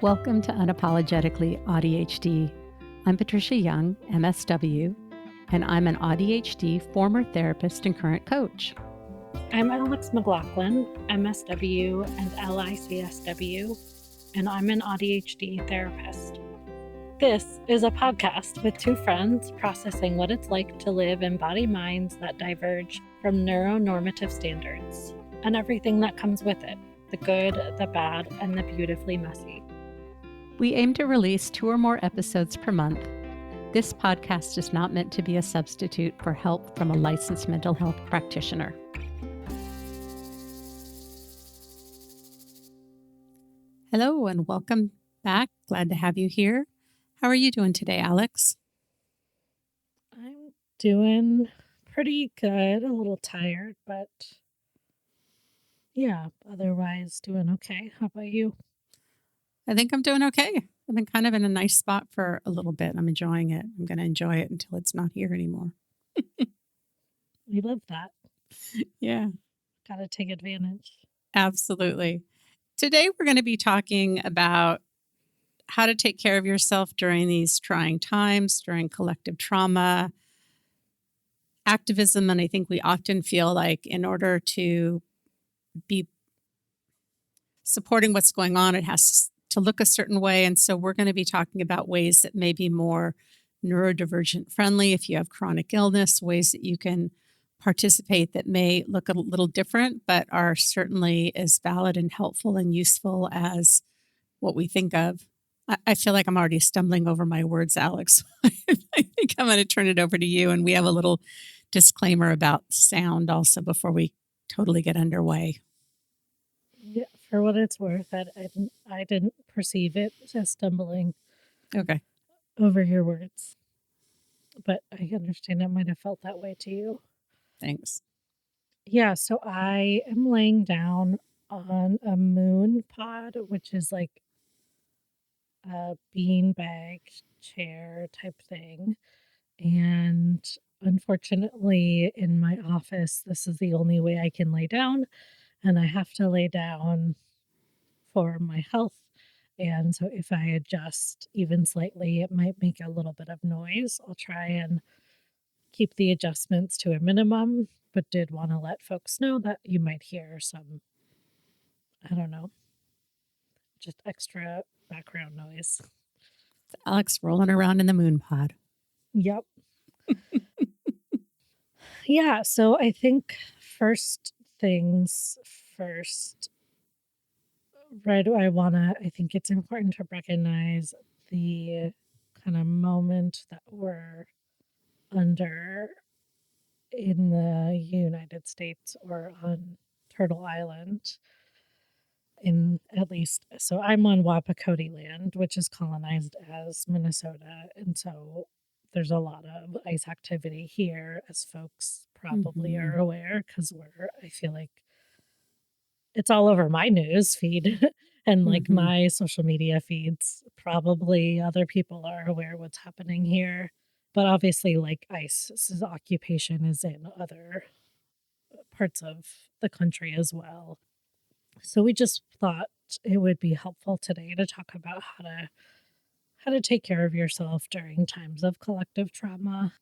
Welcome to Unapologetically AuDHD. I'm Patricia Young, MSW, and I'm an AuDHD former therapist and current coach. I'm Alex McLaughlin, MSW and LICSW, and I'm an AuDHD therapist. This is a podcast with two friends processing what it's like to live in body minds that diverge from neuronormative standards and everything that comes with it, the good, the bad, and the beautifully messy. We aim to release 2 or more episodes per month. This podcast is not meant to be a substitute for help from a licensed mental health practitioner. Hello and welcome back. Glad to have you here. How are you doing today, Alex? I'm doing pretty good, a little tired, but yeah, otherwise doing okay. How about you? I think I'm doing okay. I've been kind of in a nice spot for a little bit. I'm enjoying it. I'm going to enjoy it until it's not here anymore. We love that. Yeah. Got to take advantage. Absolutely. Today, we're going to be talking about how to take care of yourself during these trying times, during collective trauma, activism. And I think we often feel like in order to be supporting what's going on, it has to look a certain way. And so we're going to be talking about ways that may be more neurodivergent-friendly if you have chronic illness, ways that you can participate that may look a little different, but are certainly as valid and helpful and useful as what we think of. I feel like I'm already stumbling over my words, Alex. I think I'm going to turn it over to you. And we have a little disclaimer about sound also before we totally get underway. Yeah, for what it's worth, I didn't perceive it as stumbling over your words. But I understand it might have felt that way to you. Thanks. Yeah, so I am laying down on a moon pod, which is like a beanbag chair type thing. And unfortunately, in my office, this is the only way I can lay down. And I have to lay down for my health. And so if I adjust even slightly, it might make a little bit of noise. I'll try and keep the adjustments to a minimum, but did want to let folks know that you might hear some, I don't know, just extra background noise. It's Alex rolling around in the moon pod. Yep. Yeah, so I think first things first, right? I think it's important to recognize the kind of moment that we're under in the United States or on Turtle Island. In at least, so I'm on Wapakoti land, which is colonized as Minnesota. And so there's a lot of ice activity here, as folks probably are aware, because I feel like it's all over my news feed and like my social media feeds. Probably other people are aware what's happening here. But obviously, like ICE's occupation is in other parts of the country as well. So we just thought it would be helpful today to talk about how to take care of yourself during times of collective trauma.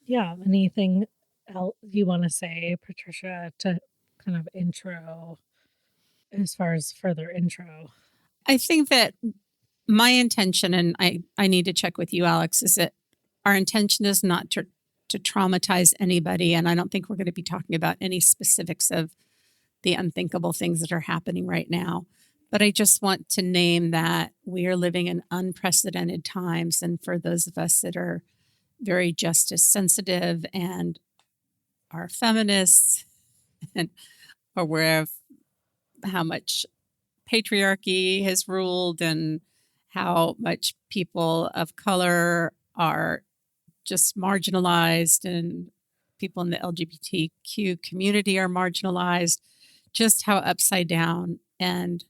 Yeah, anything else you want to say, Patricia, to kind of intro as far as further intro? I think that my intention, and I need to check with you, Alex, is that our intention is not to traumatize anybody. And I don't think we're going to be talking about any specifics of the unthinkable things that are happening right now. But I just want to name that we are living in unprecedented times. And for those of us that are very justice sensitive and are feminists and are aware of how much patriarchy has ruled and how much people of color are just marginalized and people in the LGBTQ community are marginalized, just how upside down and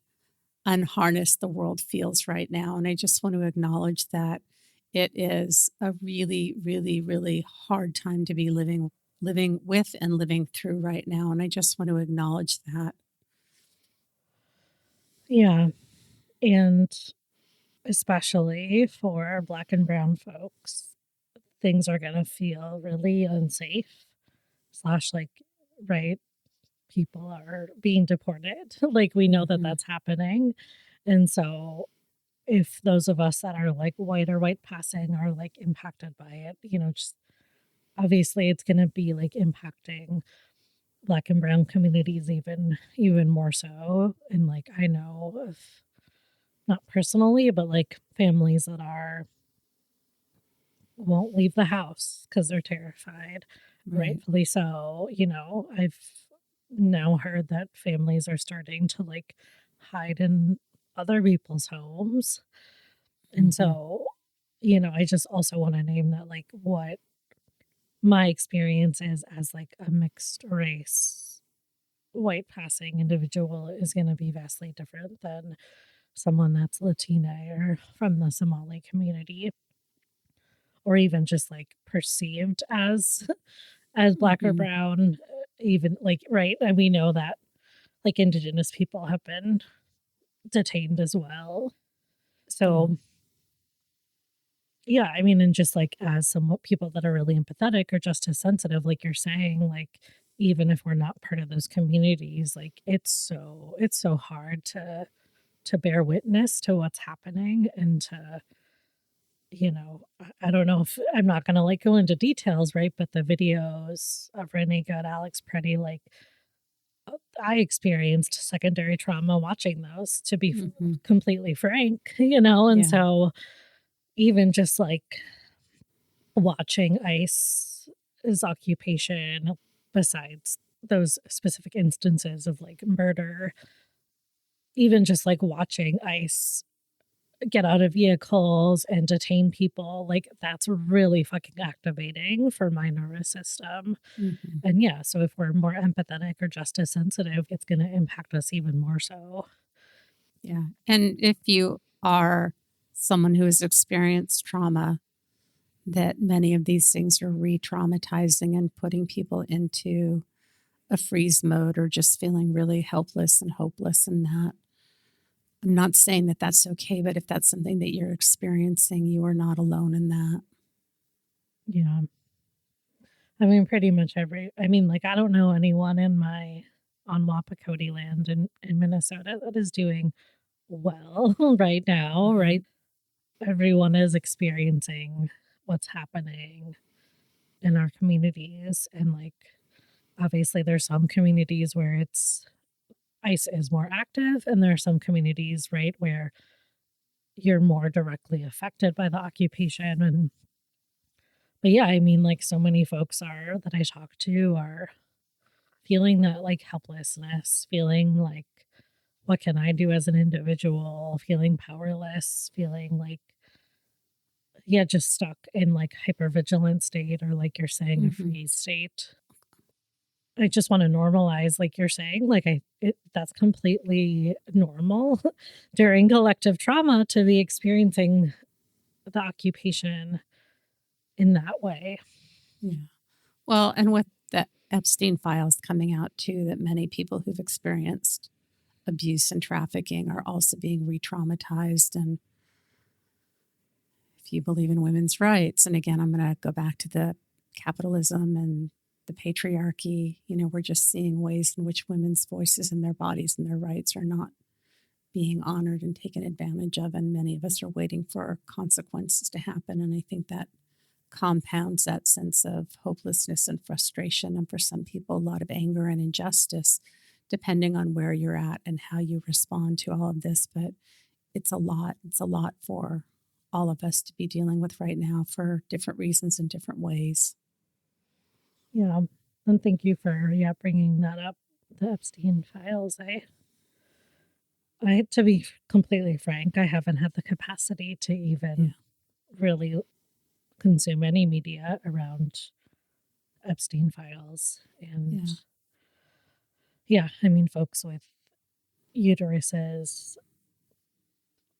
unharnessed the world feels right now. And I just want to acknowledge that it is a really, really, really hard time to be living with and living through right now. And I just want to acknowledge that. Yeah. And especially for Black and brown folks, things are going to feel really unsafe, slash, like, right, people are being deported. Like, we know that Mhm. that's happening. And so if those of us that are like white or white passing are like impacted by it, just obviously it's going to be like impacting Black and brown communities even more so. And like, I know of, not personally, but like families that are won't leave the house because they're terrified, Right. rightfully so. I've now heard that families are starting to like hide in other people's homes. And Mhm. so, I just also want to name that like what my experience is as like a mixed race white passing individual is going to be vastly different than someone that's Latina or from the Somali community, or even just like perceived as Black or Mhm. brown, even like, right, and we know that like indigenous people have been detained as well. Yeah. So yeah, I mean, and just like as some people that are really empathetic or justice sensitive, like you're saying, like even if we're not part of those communities, like it's so hard to bear witness to what's happening and to, I don't know if I'm not gonna like go into details, right? But the videos of Renee Good, Alex Preddy, like I experienced secondary trauma watching those, to be Mhm. completely frank, and Yeah. so even just like watching ICE's occupation, besides those specific instances of like murder, even just like watching ICE get out of vehicles and detain people, like that's really fucking activating for my nervous system. Mhm. And yeah, so if we're more empathetic or justice sensitive, it's going to impact us even more so. Yeah. And if you are someone who has experienced trauma, that many of these things are re-traumatizing and putting people into a freeze mode or just feeling really helpless and hopeless in that. I'm not saying that that's okay, but if that's something that you're experiencing, you are not alone in that. Yeah. I mean, pretty much I mean, like, I don't know anyone on Wapakoti land in Minnesota that is doing well right now, Right. right? Everyone is experiencing what's happening in our communities. And like, obviously, there's some communities where ICE is more active, and there are some communities, right, where you're more directly affected by the occupation. But yeah, I mean, like, so many folks that I talk to are feeling that like helplessness, feeling like, what can I do as an individual, feeling powerless, feeling like, yeah, just stuck in like hypervigilant state, or like you're saying, a Mhm. freeze state. I just want to normalize, like you're saying, like that's completely normal during collective trauma to be experiencing the occupation in that way. Yeah. Well, and with the Epstein Files coming out too, that many people who've experienced abuse and trafficking are also being re-traumatized. And if you believe in women's rights, and again, I'm going to go back to the capitalism and the patriarchy, we're just seeing ways in which women's voices and their bodies and their rights are not being honored and taken advantage of. And many of us are waiting for consequences to happen. And I think that compounds that sense of hopelessness and frustration. And for some people, a lot of anger and injustice, depending on where you're at and how you respond to all of this. But it's a lot. It's a lot for all of us to be dealing with right now for different reasons in different ways. Yeah. And thank you for, yeah, bringing that up, the Epstein files. To be completely frank, I haven't had the capacity to Yeah. even really consume any media around Epstein files. And Yeah. yeah, I mean, folks with uteruses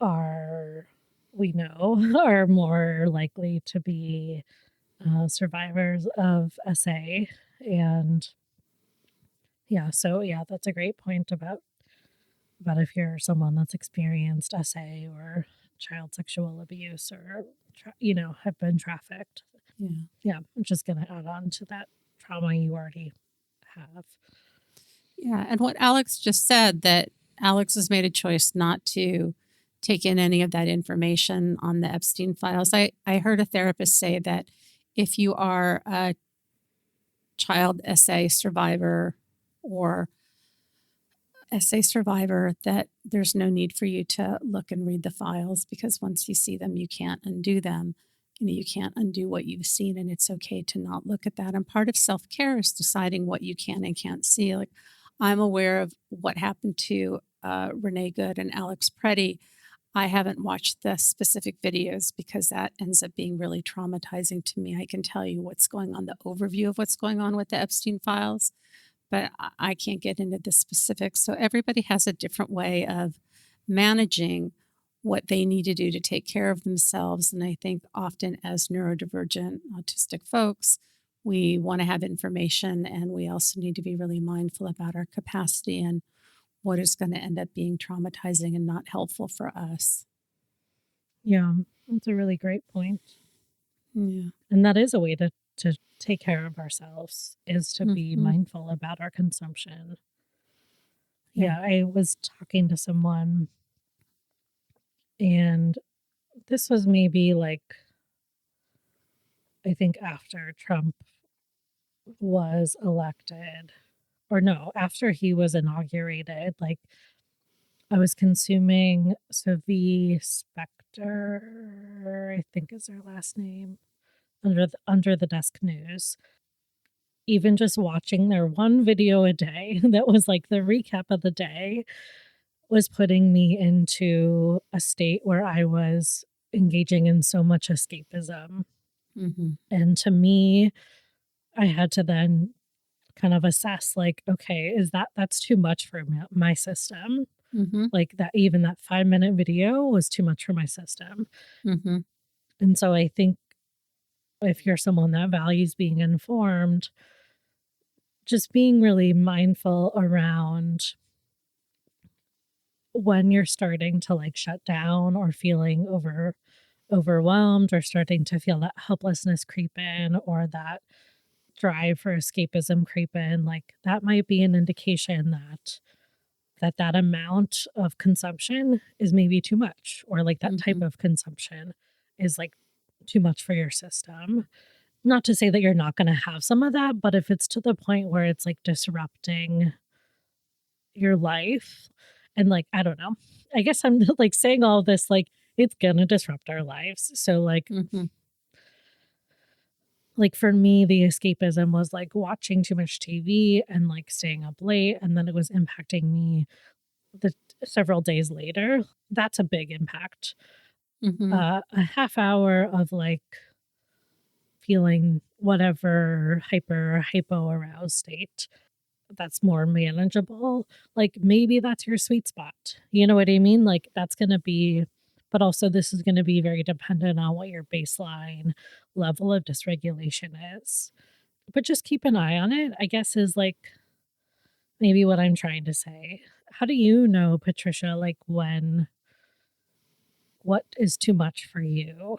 are, we know, are more likely to be survivors of SA. And yeah, so yeah, that's a great point about But if you're someone that's experienced SA or child sexual abuse or, have been trafficked, Yeah. I'm just going to add on to that trauma you already have. Yeah. And what Alex just said, that Alex has made a choice not to take in any of that information on the Epstein files. I heard a therapist say that if you are a child SA survivor or SA survivor, that there's no need for you to look and read the files, because once you see them, you can't undo them. You can't undo what you've seen, and it's okay to not look at that. And part of self-care is deciding what you can and can't see. Like, I'm aware of what happened to Renee Good and Alex Preddy. I haven't watched the specific videos because that ends up being really traumatizing to me. I can tell you what's going on, the overview of what's going on with the Epstein files, but I can't get into the specifics. So everybody has a different way of managing what they need to do to take care of themselves. And I think often as neurodivergent autistic folks, we want to have information, and we also need to be really mindful about our capacity and what is going to end up being traumatizing and not helpful for us. Yeah, that's a really great point. Yeah. And that is a way to take care of ourselves, is to be mindful about our consumption. Yeah, I was talking to someone, and this was maybe like, I think after Trump was elected, or no, after he was inaugurated. Like, I was consuming V Specter, I think is her last name, under the desk news. Even just watching their one video a day that was like the recap of the day was putting me into a state where I was engaging in so much escapism. And to me, I had to then kind of assess, like, okay, that's too much for my system. Like, that, even that 5-minute video was too much for my system. And so I think if you're someone that values being informed, just being really mindful around when you're starting to like shut down or feeling overwhelmed or starting to feel that helplessness creep in, or that drive for escapism creep in, like that might be an indication that amount of consumption is maybe too much, or like that type of consumption is like too much for your system. Not to say that you're not going to have some of that, but if it's to the point where it's like disrupting your life, and like, I don't know, I guess I'm like saying all this, like it's going to disrupt our lives. So like for me, the escapism was like watching too much TV and like staying up late, and then it was impacting me the several days later. That's a big impact. A half hour of like feeling whatever hypo aroused state, that's more manageable. Like maybe that's your sweet spot. You know what I mean? Like that's going to be, but also this is going to be very dependent on what your baseline level of dysregulation is. But just keep an eye on it, I guess, is like maybe what I'm trying to say. How do you know, Patricia, like what is too much for you?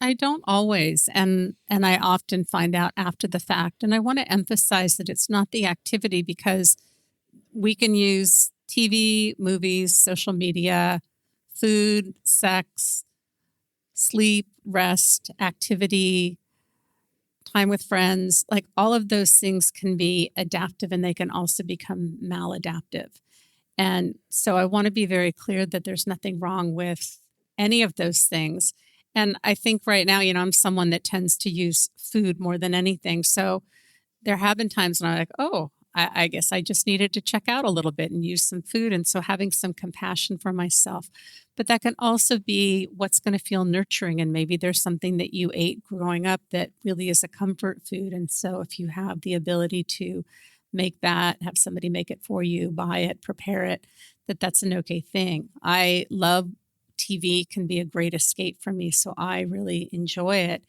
I don't always, and I often find out after the fact. And I want to emphasize that it's not the activity, because we can use TV, movies, social media, food, sex, sleep, rest, activity, time with friends. Like all of those things can be adaptive, and they can also become maladaptive. And so I want to be very clear that there's nothing wrong with any of those things. And I think right now, I'm someone that tends to use food more than anything. So there have been times when I'm like, oh, I guess I just needed to check out a little bit and use some food. And so having some compassion for myself. But that can also be what's going to feel nurturing. And maybe there's something that you ate growing up that really is a comfort food. And so if you have the ability to make that, have somebody make it for you, buy it, prepare it, that's an okay thing. I love TV, can be a great escape for me. So I really enjoy it.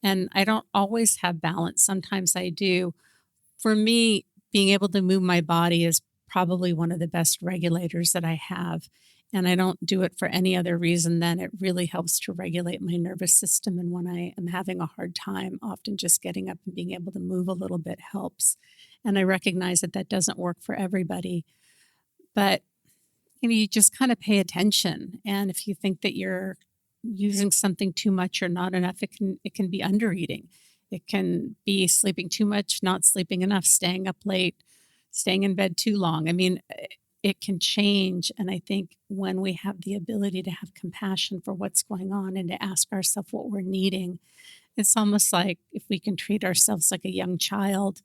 And I don't always have balance. Sometimes I do. For me, being able to move my body is probably one of the best regulators that I have. And I don't do it for any other reason than it really helps to regulate my nervous system. And when I am having a hard time, often just getting up and being able to move a little bit helps. And I recognize that that doesn't work for everybody, but you just kind of pay attention. And if you think that you're using something too much or not enough, it can be under eating. It can be sleeping too much, not sleeping enough, staying up late, staying in bed too long. I mean, it can change. And I think when we have the ability to have compassion for what's going on and to ask ourselves what we're needing, it's almost like if we can treat ourselves like a young child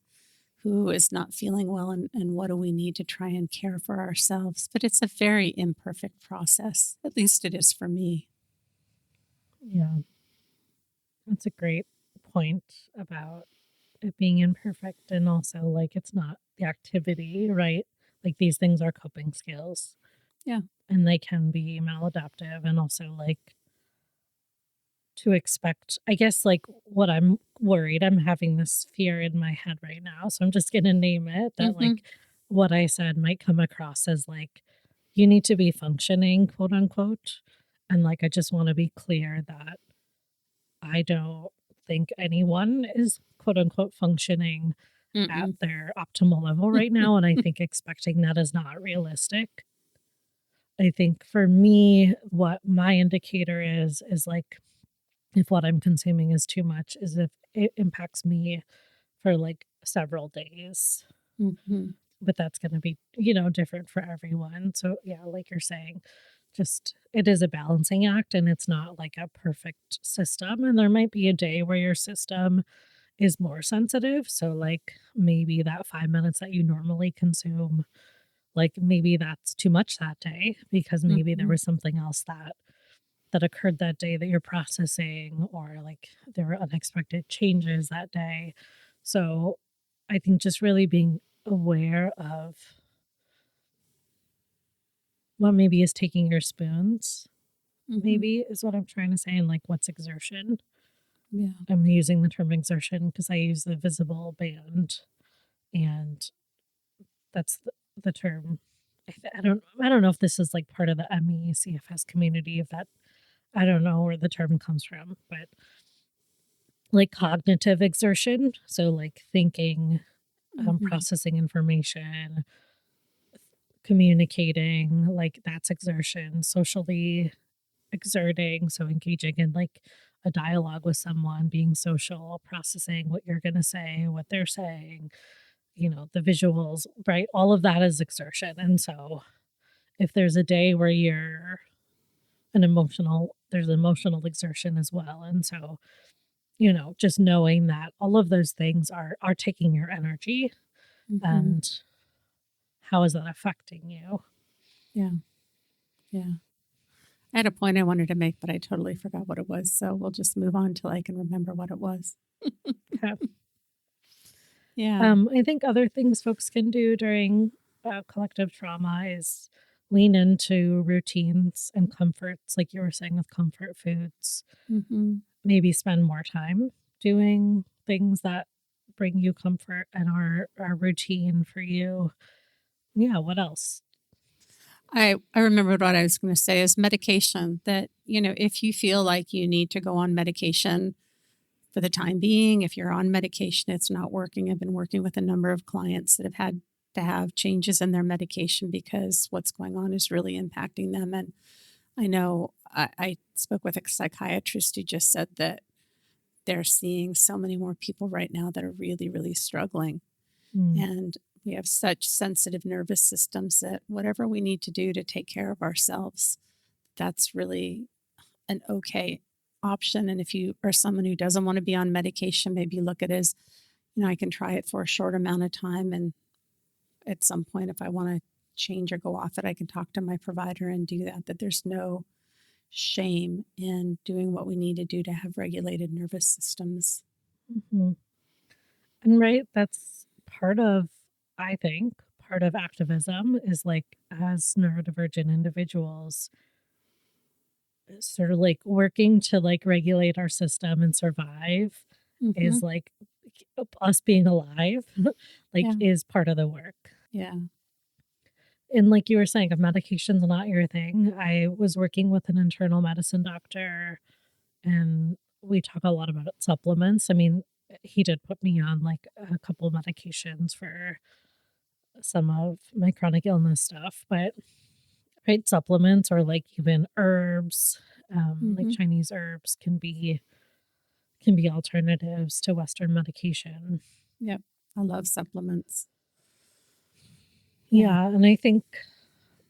who is not feeling well, and what do we need to try and care for ourselves. But it's a very imperfect process. At least it is for me. Yeah. That's a great point about it being imperfect, and also like it's not the activity, right? Like these things are coping skills. Yeah. And they can be maladaptive, and also like to expect, I guess, like what I'm worried, I'm having this fear in my head right now. So I'm just going to name it that Mhm. like what I said might come across as like, you need to be functioning, quote unquote. And like, I just want to be clear that I don't think anyone is quote unquote functioning at Mm-mm. their optimal level right now. And I think expecting that is not realistic. I think for me, what my indicator is like, if what I'm consuming is too much, is if it impacts me for like several days. Mhm. But that's going to be, different for everyone. So, yeah, like you're saying, just it is a balancing act, and it's not like a perfect system. And there might be a day where your system is more sensitive. So, like, maybe that 5 minutes that you normally consume, like, maybe that's too much that day because maybe there Mhm. was something else that occurred that day that you're processing, or like there were unexpected changes that day. So I think just really being aware of what maybe is taking your spoons, Mhm. maybe is what I'm trying to say, and like what's exertion. Yeah. I'm using the term exertion because I use the visible band, and that's the term. I don't know if this is like part of the MECFS community, if that, I don't know where the term comes from, but like cognitive exertion. So like thinking, Mhm. processing information, communicating, like that's exertion, socially exerting. So engaging in like a dialogue with someone, being social, processing what you're going to say, what they're saying, the visuals, right? All of that is exertion. And so if there's a day where you're there's emotional exertion as well. And so, just knowing that all of those things are taking your energy, Mhm. and how is that affecting you? Yeah. Yeah. I had a point I wanted to make, but I totally forgot what it was. So we'll just move on till I can remember what it was. Okay. Yeah. I think other things folks can do during collective trauma is lean into routines and comforts, like you were saying with comfort foods. Mhm. Maybe spend more time doing things that bring you comfort and are routine for you. Yeah, what else? I remembered what I was going to say is medication, that, if you feel like you need to go on medication for the time being, if you're on medication, it's not working. I've been working with a number of clients that have had to have changes in their medication because what's going on is really impacting them. And I know I spoke with a psychiatrist who just said that they're seeing so many more people right now that are really, really struggling. Mm, And we have such sensitive nervous systems that whatever we need to do to take care of ourselves, that's really an okay option. And if you are someone who doesn't want to be on medication, maybe look at it as, I can try it for a short amount of time. And at some point, if I want to change or go off it, I can talk to my provider and do that. That there's no shame in doing what we need to do to have regulated nervous systems. mhm. And right, that's part of, I think, part of activism is like as neurodivergent individuals, sort of like working to like regulate our system and survive Hmm. is like us being alive, like Yeah. is part of the work. Yeah. and like you were saying, if medication's not your thing, I was working with an internal medicine doctor and we talk a lot about supplements. I mean, he did put me on like a couple medications for some of my chronic illness stuff, but right, supplements or like even herbs, like Mhm. Chinese herbs can be alternatives to Western medication. Yep. I love supplements. Yeah. Yeah, and I think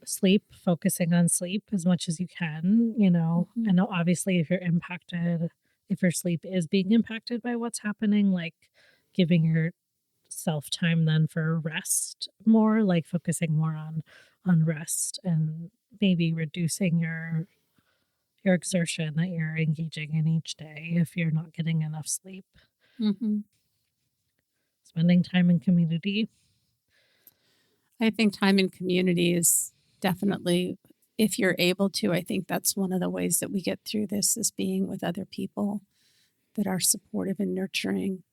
sleep, focusing on sleep as much as you can, I Mhm. know obviously if your sleep is being impacted by what's happening, like giving yourself time then for rest more, like focusing more on rest and maybe reducing your exertion that you're engaging in each day if you're not getting enough sleep. Mhm. Spending time in community. I think time in community is definitely, if you're able to, I think that's one of the ways that we get through this is being with other people that are supportive and nurturing,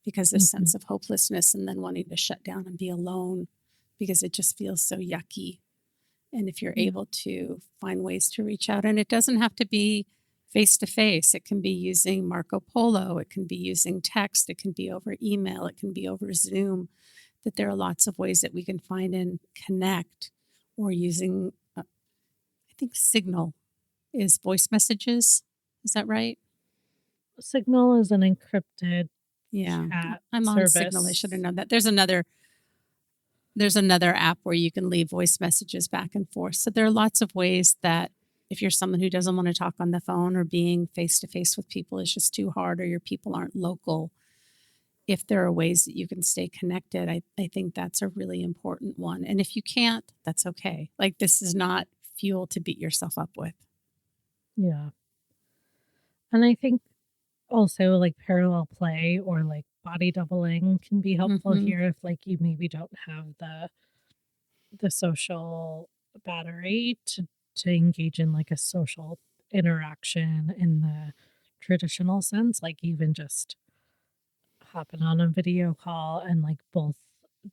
because this Mhm. sense of hopelessness and then wanting to shut down and be alone because it just feels so yucky. And if you're Yeah. able to find ways to reach out, and it doesn't have to be face to face, it can be using Marco Polo, it can be using text, it can be over email, it can be over Zoom, that there are lots of ways that we can find and connect, or using, I think Signal is voice messages. Is that right? Signal is an encrypted Yeah. chat I'm on Signal. I should have service. known that. There's another app where you can leave voice messages back and forth. So there are lots of ways that if you're someone who doesn't want to talk on the phone, or being face to face with people is just too hard, or your people aren't local, if there are ways that you can stay connected, I think that's a really important one. And if you can't, that's okay. Like, this is not fuel to beat yourself up with. Yeah. And I think also like parallel play or like body doubling can be helpful Hmm. here if like you maybe don't have the social battery to engage in like a social interaction in the traditional sense, like even just hopping on a video call and like both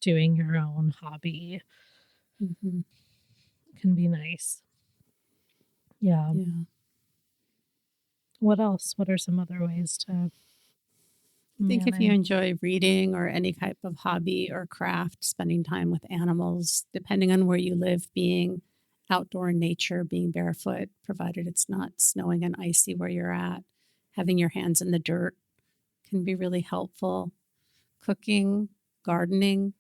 doing your own hobby Hmm. can be nice. Yeah. Yeah. What else? What are some other ways to I think if you manage? enjoy reading or any type of hobby or craft, spending time with animals, depending on where you live, being outdoor in nature, being barefoot, provided it's not snowing and icy where you're at, having your hands in the dirt can be really helpful. Cooking, gardening,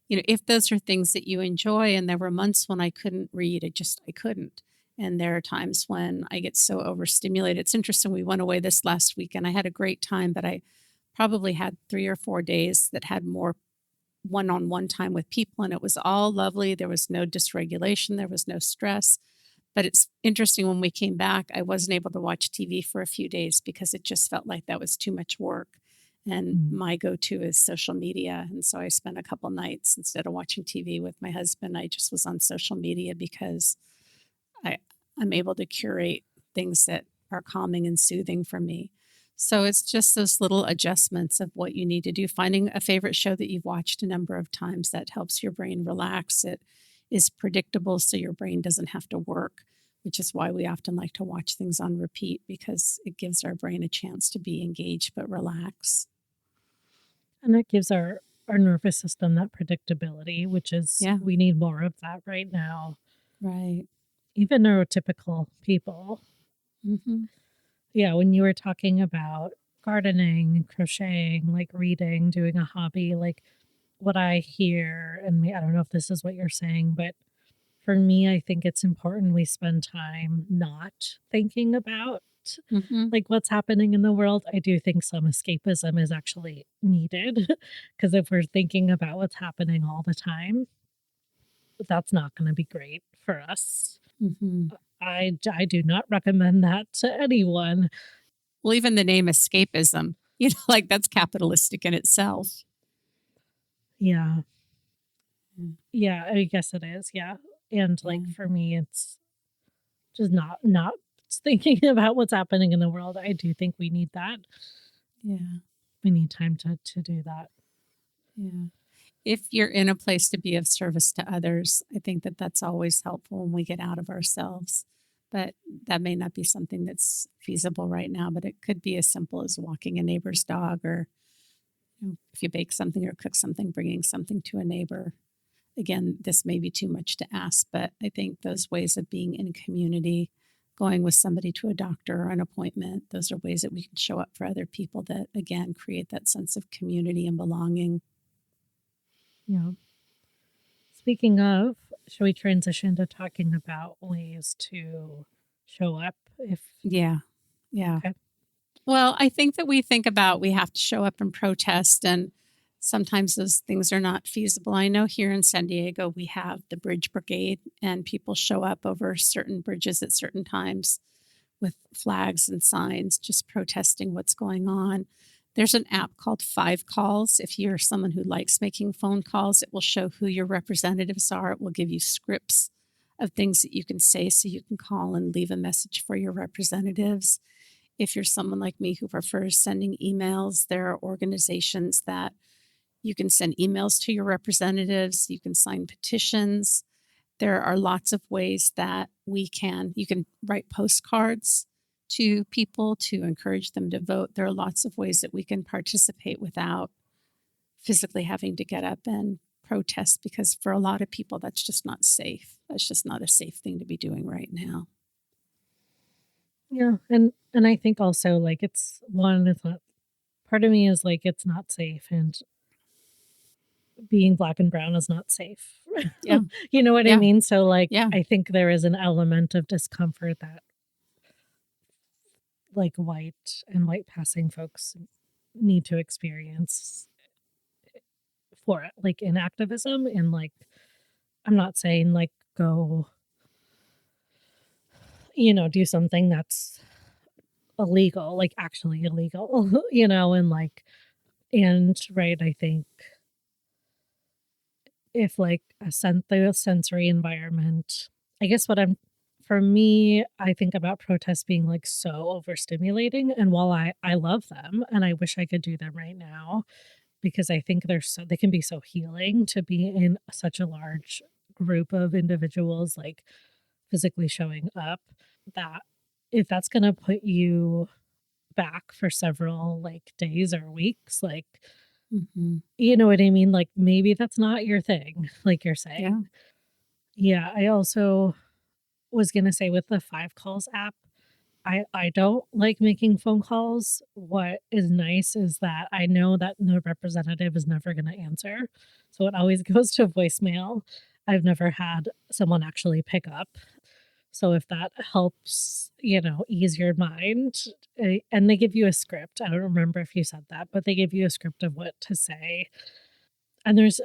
if those are things that you enjoy. And there were months when I couldn't read, I couldn't. And there are times when I get so overstimulated. It's interesting. We went away this last weekend. I had a great time, but I probably had 3 or 4 days that had more one-on-one time with people, and it was all lovely. There was no dysregulation, there was no stress. But it's interesting, when we came back, I wasn't able to watch TV for a few days because it just felt like that was too much work. And Mm. my go-to is social media. And so I spent a couple nights, instead of watching TV with my husband, I just was on social media because I, I'm able to curate things that are calming and soothing for me. So it's just those little adjustments of what you need to do. Finding a favorite show that you've watched a number of times that helps your brain relax. It is predictable, so your brain doesn't have to work, which is why we often like to watch things on repeat, because it gives our brain a chance to be engaged but relax. And it gives our nervous system that predictability, which is Yeah, we need more of that right now. right. Even neurotypical people. Hmm. Yeah, when you were talking about gardening, crocheting, like reading, doing a hobby, like what I hear, and I don't know if this is what you're saying, but for me, I think it's important we spend time not thinking about Hmm. like what's happening in the world. I do think some escapism is actually needed because if we're thinking about what's happening all the time, that's not going to be great for us. Hmm. I do not recommend that to anyone. Well, even the name escapism, like, that's capitalistic in itself. Yeah. Mm. Yeah, I guess it is. Yeah. And like Yeah. for me, it's just not thinking about what's happening in the world. I do think we need that. Yeah. We need time to do that. Yeah. if you're in a place to be of service to others, I think that that's always helpful when we get out of ourselves. But that may not be something that's feasible right now, but it could be as simple as walking a neighbor's dog, or if you bake something or cook something, bringing something to a neighbor. Again, this may be too much to ask, but I think those ways of being in community, going with somebody to a doctor or an appointment, those are ways that we can show up for other people that, again, create that sense of community and belonging. Yeah. Speaking of, should we transition to talking about ways to show up if Yeah. okay. Well, I think that we think about we have to show up and protest, and sometimes those things are not feasible. I know here in San Diego, we have the Bridge Brigade, and people show up over certain bridges at certain times with flags and signs, just protesting what's going on. There's an app called Five Calls. If you're someone who likes making phone calls, it will show who your representatives are. It will give you scripts of things that you can say so you can call and leave a message for your representatives. If you're someone like me who prefers sending emails, there are organizations that you can send emails to your representatives, you can sign petitions. There are lots of ways that you can write postcards to people to encourage them to vote. There are lots of ways that we can participate without physically having to get up and protest, because for a lot of people, that's just not safe. That's just not a safe thing to be doing right now. Yeah, and I think also, like, it's not part of me is like, it's not safe, and being Black and brown is not safe. Yeah. You know what I Yeah. mean? So, like, Yeah. I think there is an element of discomfort that, like, white passing folks need to experience for it, like, in activism, and, like, I'm not saying, like, go, do something that's illegal, like, actually illegal, and, like and, right, I think if, like, the sensory environment I guess for me, I think about protests being, like, so overstimulating, and while I love them, and I wish I could do them right now, because I think they can be so healing to be in such a large group of individuals, like, physically showing up, that if that's gonna put you back for several, like, days or weeks, like, Mhm. you know what I mean? Like, maybe that's not your thing, like you're Yeah. saying. Yeah, I also was gonna say with the 5 Calls app, I don't like making phone calls. What is nice is that I know that the representative is never gonna answer, so it always goes to voicemail. I've never had someone actually pick up. So if that helps, ease your mind, and they give you a script. I don't remember if you said that, but they give you a script of what to say. And there's,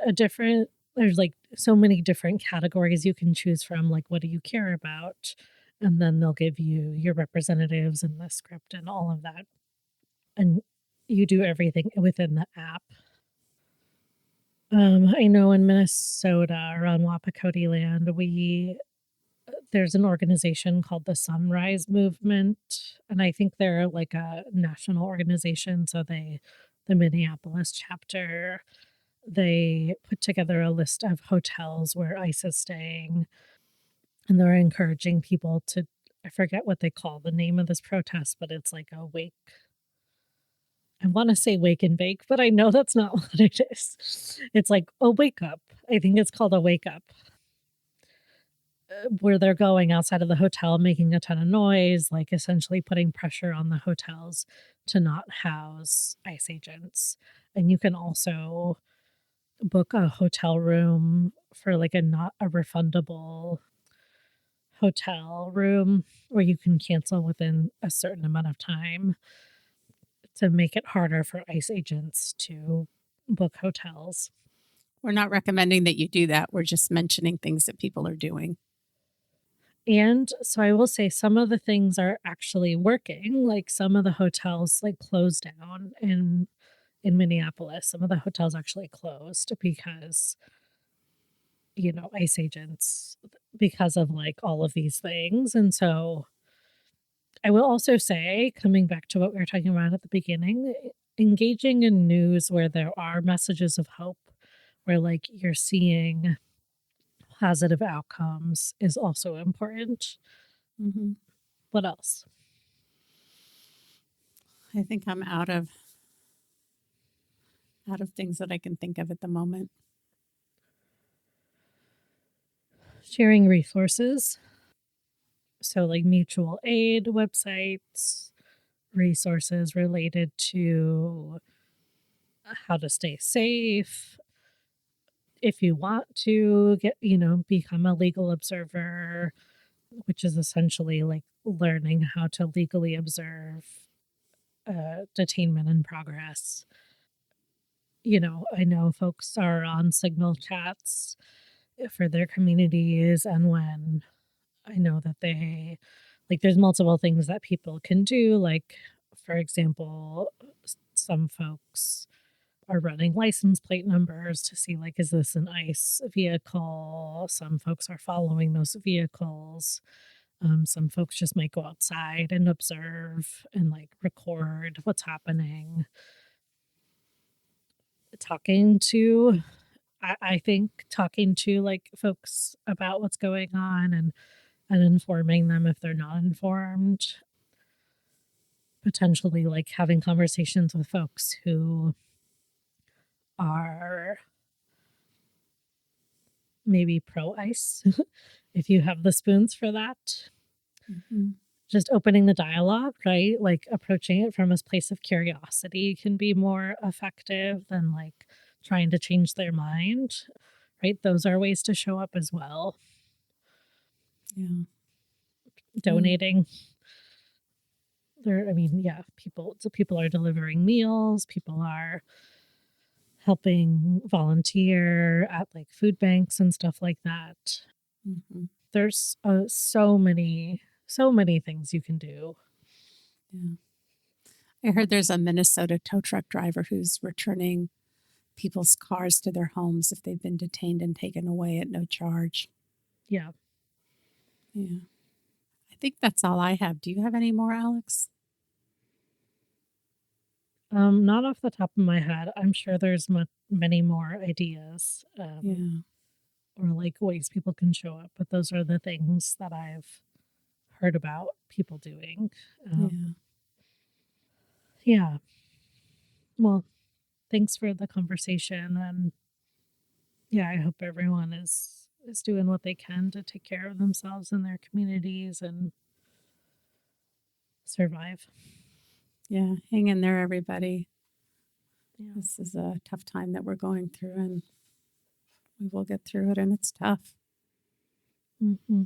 like, so many different categories you can choose from, like, what do you care about? And then they'll give you your representatives and the script and all of that, and you do everything within the app. I know in Minnesota, around Wapakoti land, there's an organization called the Sunrise Movement, and I think they're, like, a national organization, so the Minneapolis chapter, they put together a list of hotels where ICE is staying, and they're encouraging people to I forget what they call the name of this protest, but it's like I wanna say wake and bake, but I know that's not what it is. It's like a wake up. I think it's called a wake up, where they're going outside of the hotel, making a ton of noise, like, essentially putting pressure on the hotels to not house ICE agents. And you can also book a hotel room for, like, a not a refundable hotel room where you can cancel within a certain amount of time to make it harder for ICE agents to book hotels. We're not recommending that you do that. We're just mentioning things that people are doing. And so I will say some of the things are actually working, like, some of the hotels, like, closed down in Minneapolis. Some of the hotels actually closed because, ICE agents because of, like, all of these things, and so I will also say, coming back to what we were talking about at the beginning, engaging in news where there are messages of hope, where like you're seeing positive outcomes is also important. Mm-hmm. What else? I think I'm out of things that I can think of at the moment. Sharing resources. So, like mutual aid websites, resources related to how to stay safe. If you want to get, become a legal observer, which is essentially like learning how to legally observe detainment in progress. I know folks are on Signal chats for their communities, and when I know that there's multiple things that people can do. Like, for example, some folks are running license plate numbers to see, like, is this an ICE vehicle? Some folks are following those vehicles. Some folks just might go outside and observe and like record what's happening. I think talking to like folks about what's going on and informing them if they're not informed. Potentially like having conversations with folks who are maybe pro ICE, if you have the spoons for that. Mm-hmm. Just opening the dialogue, right? Like approaching it from a place of curiosity can be more effective than like trying to change their mind, right? Those are ways to show up as well. Yeah. Donating. People are delivering meals, people are helping volunteer at like food banks and stuff like that. Mm-hmm. There's so many things you can do. Yeah. I heard there's a Minnesota tow truck driver who's returning people's cars to their homes if they've been detained and taken away at no charge. Yeah. Yeah. I think that's all I have. Do you have any more, Alex? Not off the top of my head. I'm sure there's many more ideas Yeah. or like ways people can show up, but those are the things that I've heard about people doing. Yeah. Yeah. Well, thanks for the conversation, and yeah, I hope everyone is doing what they can to take care of themselves and their communities and survive. Yeah. Hang in there, everybody. Yeah. This is a tough time that we're going through, and we will get through it, and it's tough. Mm-hmm.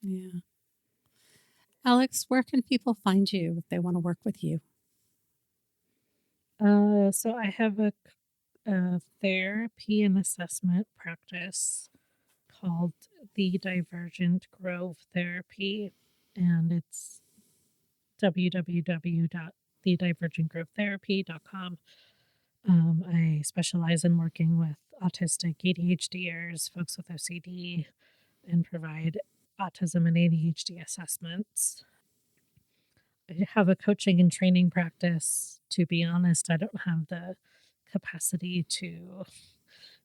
Yeah. Alex, where can people find you if they want to work with you? So I have a therapy and assessment practice called the Divergent Grove Therapy, and it's www.thedivergentgrovetherapy.com. I specialize in working with autistic ADHDers, folks with OCD, and provide autism and ADHD assessments. I have a coaching and training practice. To be honest, I don't have the capacity to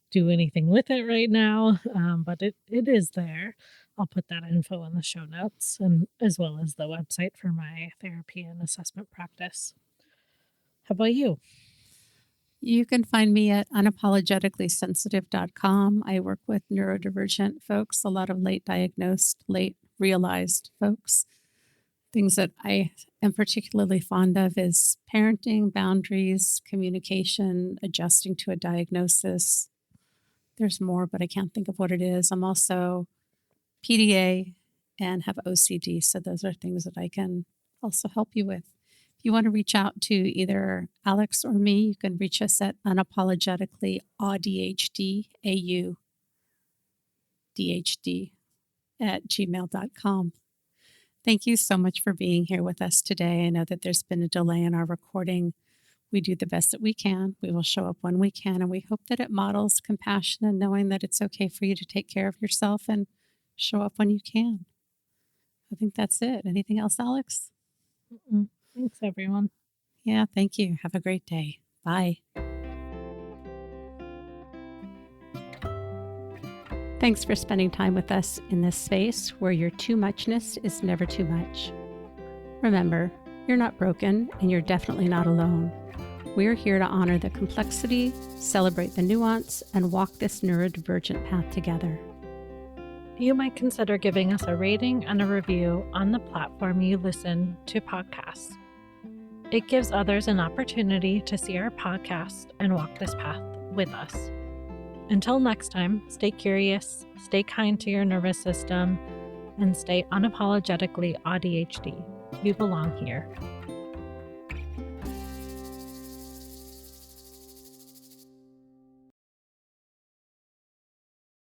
do anything with it right now, but it is there. I'll put that info in the show notes, and as well as the website for my therapy and assessment practice. How about you? You can find me at unapologeticallysensitive.com. I work with neurodivergent folks, a lot of late diagnosed, late realized folks. Things that I am particularly fond of is parenting, boundaries, communication, adjusting to a diagnosis. There's more, but I can't think of what it is. I'm also PDA and have OCD, so those are things that I can also help you with. If you want to reach out to either Alex or me, you can reach us at unapologetically AuDHD, AuDHD at gmail.com. Thank you so much for being here with us today. I know that there's been a delay in our recording. We do the best that we can. We will show up when we can, and we hope that it models compassion and knowing that it's okay for you to take care of yourself and show up when you can. I think that's it. Anything else, Alex? Thanks, everyone. Yeah, thank you. Have a great day. Bye. Thanks for spending time with us in this space where your too muchness is never too much. Remember, you're not broken and you're definitely not alone. We're here to honor the complexity, celebrate the nuance, and walk this neurodivergent path together. You might consider giving us a rating and a review on the platform you listen to podcasts. It gives others an opportunity to see our podcast and walk this path with us. Until next time, stay curious, stay kind to your nervous system, and stay unapologetically AuDHD. You belong here.